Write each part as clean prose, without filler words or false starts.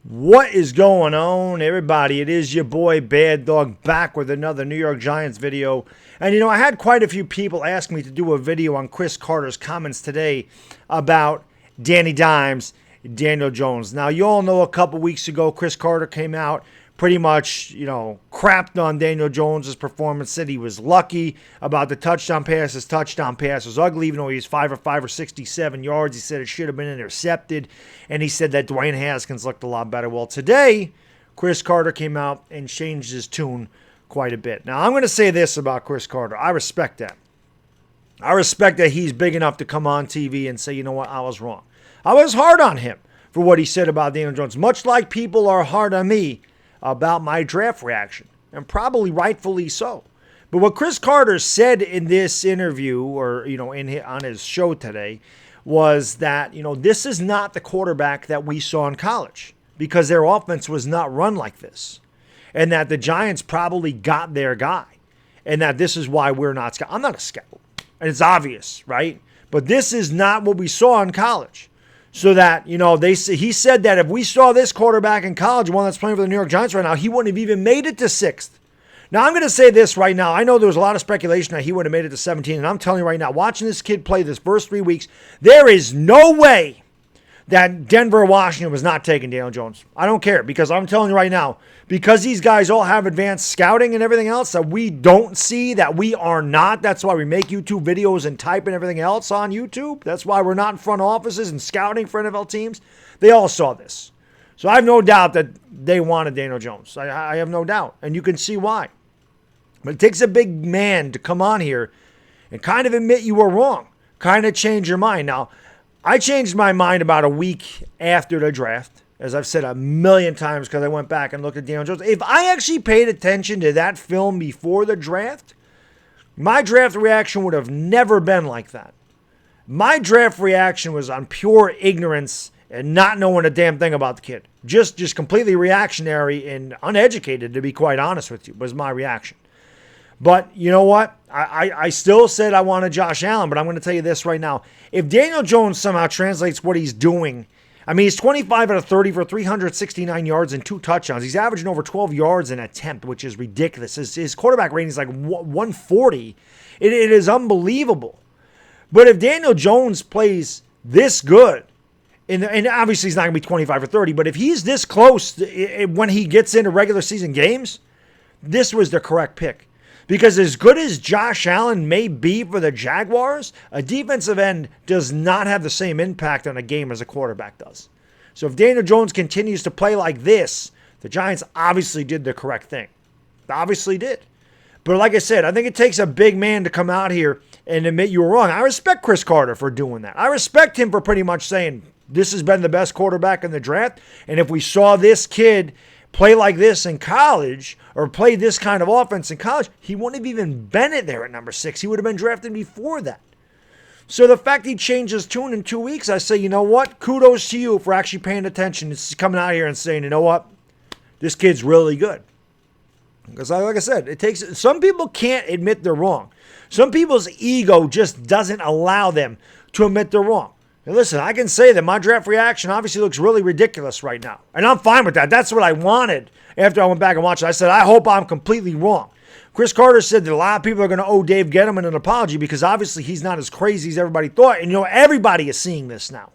What is going on, everybody? It is your boy Baddog back with another New York Giants video. And I had quite a few people ask me to do a video on Cris Carter's comments today about Danny Dimes, Daniel Jones. Now, you all know a couple weeks ago, Cris Carter came out pretty much, crapped on Daniel Jones' performance, said he was lucky about the touchdown pass. His touchdown pass was ugly, even though he was 5 for 67 yards. He said it should have been intercepted, and he said that Dwayne Haskins looked a lot better. Well, today, Cris Carter came out and changed his tune quite a bit. Now, I'm going to say this about Cris Carter. I respect that. I respect that he's big enough to come on TV and say, you know what, I was wrong. I was hard on him for what he said about Daniel Jones, much like people are hard on me about my draft reaction, and probably rightfully so. But what Cris Carter said in this interview, or on his show today, was that this is not the quarterback that we saw in college, because their offense was not run like this, and that the Giants probably got their guy, and that this is why we're not scout. I'm not a scout, and it's obvious, right? But this is not what we saw in college. So that, he said that if we saw this quarterback in college, one that's playing for the New York Giants right now, he wouldn't have even made it to 6th. Now, I'm going to say this right now. I know there was a lot of speculation that he would have made it to 17, and I'm telling you right now, watching this kid play this first 3 weeks, there is no way that Denver or Washington was not taking Daniel Jones. I don't care, because I'm telling you right now, because these guys all have advanced scouting and everything else that we don't see, that we are not. That's why we make YouTube videos and type and everything else on YouTube. That's why we're not in front offices and scouting for NFL teams. They all saw this. So I have no doubt that they wanted Daniel Jones. I have no doubt. And you can see why. But it takes a big man to come on here and kind of admit you were wrong. Kind of change your mind. Now, I changed my mind about a week after the draft, as I've said a million times, because I went back and looked at Daniel Jones. If I actually paid attention to that film before the draft, my draft reaction would have never been like that. My draft reaction was on pure ignorance and not knowing a damn thing about the kid. Just completely reactionary and uneducated, to be quite honest with you, was my reaction. But you know what? I still said I wanted Josh Allen, but I'm going to tell you this right now. If Daniel Jones somehow translates what he's doing, I mean, he's 25 out of 30 for 369 yards and 2 touchdowns. He's averaging over 12 yards an attempt, which is ridiculous. His quarterback rating is like 140. It is unbelievable. But if Daniel Jones plays this good, and obviously he's not going to be 25 or 30, but if he's this close when he gets into regular season games, this was the correct pick. Because as good as Josh Allen may be for the Jaguars, a defensive end does not have the same impact on a game as a quarterback does. So if Daniel Jones continues to play like this, the Giants obviously did the correct thing. Obviously did. But like I said, I think it takes a big man to come out here and admit you were wrong. I respect Cris Carter for doing that. I respect him for pretty much saying this has been the best quarterback in the draft. And if we saw this kid play like this in college, or play this kind of offense in college, he wouldn't have even been it there at number 6. He would have been drafted before that. So the fact he changed his tune in 2 weeks, I say, you know what? Kudos to you for actually paying attention. It's coming out here and saying, you know what? This kid's really good. Because like I said, it takes, some people can't admit they're wrong. Some people's ego just doesn't allow them to admit they're wrong. And listen, I can say that my draft reaction obviously looks really ridiculous right now. And I'm fine with that. That's what I wanted after I went back and watched it. I said, I hope I'm completely wrong. Cris Carter said that a lot of people are going to owe Dave Gettleman an apology because obviously he's not as crazy as everybody thought. And everybody is seeing this now.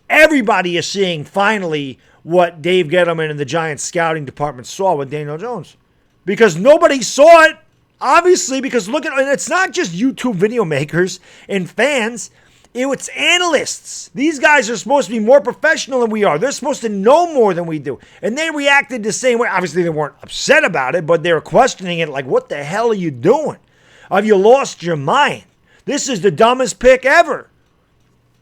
Everybody is seeing finally what Dave Gettleman and the Giants scouting department saw with Daniel Jones. Because nobody saw it, obviously, because look at, and it's not just YouTube video makers and fans. It's analysts. These guys are supposed to be more professional than we are. They're supposed to know more than we do. And they reacted the same way. Obviously, they weren't upset about it, but they were questioning it like, what the hell are you doing? Have you lost your mind? This is the dumbest pick ever.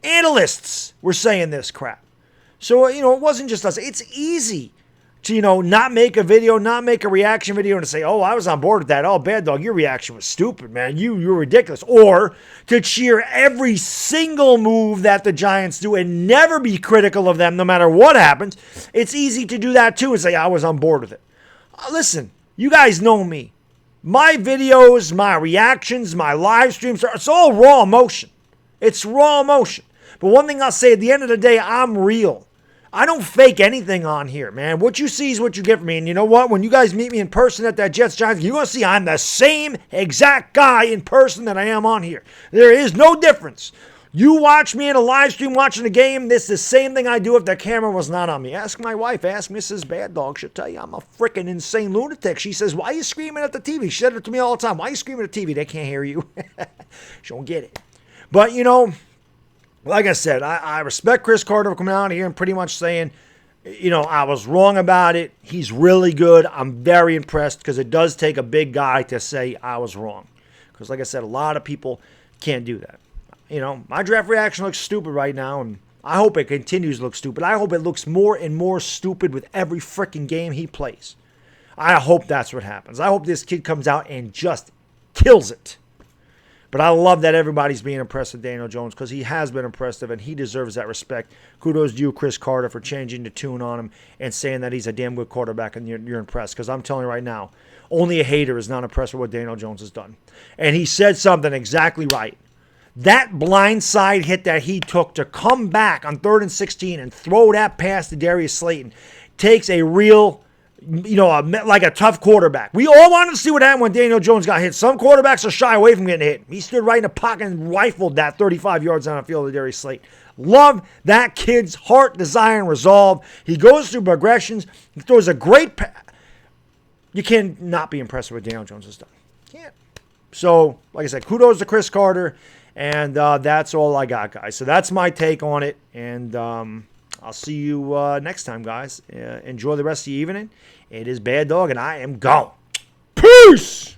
Analysts were saying this crap. So, it wasn't just us. It's easy to, not make a video, not make a reaction video and to say, oh, I was on board with that. Oh, Baddog, your reaction was stupid, man. You're ridiculous. Or to cheer every single move that the Giants do and never be critical of them no matter what happens. It's easy to do that too and say, I was on board with it. Listen, you guys know me. My videos, my reactions, my live streams, it's all raw emotion. It's raw emotion. But one thing I'll say, at the end of the day, I'm real. I don't fake anything on here, man. What you see is what you get from me. And you know what? When you guys meet me in person at that Jets-Giants, you're going to see I'm the same exact guy in person that I am on here. There is no difference. You watch me in a live stream watching the game, this is the same thing I do if the camera was not on me. Ask my wife, ask Mrs. Baddog. She'll tell you I'm a freaking insane lunatic. She says, why are you screaming at the TV? She said it to me all the time. Why are you screaming at the TV? They can't hear you. She don't get it. But, you know, like I said, I respect Cris Carter for coming out here and pretty much saying, you know, I was wrong about it. He's really good. I'm very impressed because it does take a big guy to say I was wrong. Because like I said, a lot of people can't do that. You know, my draft reaction looks stupid right now, and I hope it continues to look stupid. I hope it looks more and more stupid with every freaking game he plays. I hope that's what happens. I hope this kid comes out and just kills it. But I love that everybody's being impressed with Daniel Jones because he has been impressive, and he deserves that respect. Kudos to you, Cris Carter, for changing the tune on him and saying that he's a damn good quarterback, and you're impressed. Because I'm telling you right now, only a hater is not impressed with what Daniel Jones has done. And he said something exactly right. That blindside hit that he took to come back on 3rd and 16 and throw that pass to Darius Slayton takes a real, you know, like a tough quarterback. We all wanted to see what happened when Daniel Jones got hit. Some quarterbacks are shy away from getting hit. He stood right in the pocket and rifled that 35 yards down the field to Darius Slayton. Love that kid's heart, desire, and resolve. He goes through progressions. He throws a great pass. You can't not be impressed with what Daniel Jones has done. Can't. So, like I said, kudos to Cris Carter. And that's all I got, guys. So that's my take on it. And I'll see you next time, guys. Enjoy the rest of the evening. It is Baddog, and I am gone. Peace!